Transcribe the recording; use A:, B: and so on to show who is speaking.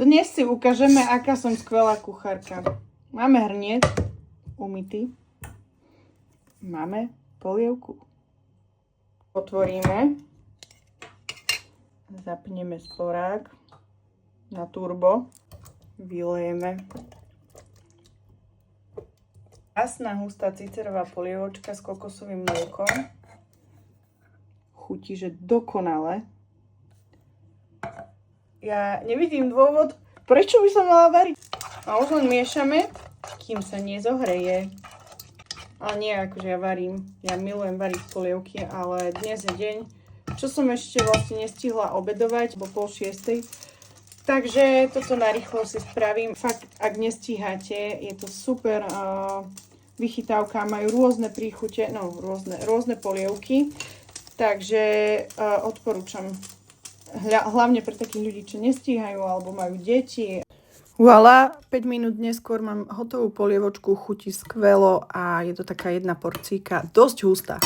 A: Dnes si ukážeme, aká som skvelá kuchárka. Máme hrniec umytý. Máme polievku. Otvoríme. Zapneme sporák na turbo. Vylejeme. Jasná, hustá cicerová polievočka s kokosovým mliekom. Chutí, že dokonale. Ja nevidím dôvod, prečo by som mala variť. A už len miešame, kým sa nezohreje. Ale nie, akože ja varím. Ja milujem variť polievky, ale dnes je deň, čo som ešte vlastne nestihla obedovať, bo 5:30. Takže toto narýchlo si spravím. Fakt, ak nestíhate, je to super vychytávka. Majú rôzne príchute, no rôzne polievky. Takže odporúčam. Hlavne pre takých ľudí, čo nestíhajú alebo majú deti. Voilà, 5 minút neskôr mám hotovú polievočku, chutí skvelo a je to taká jedna porcíka, dosť hustá.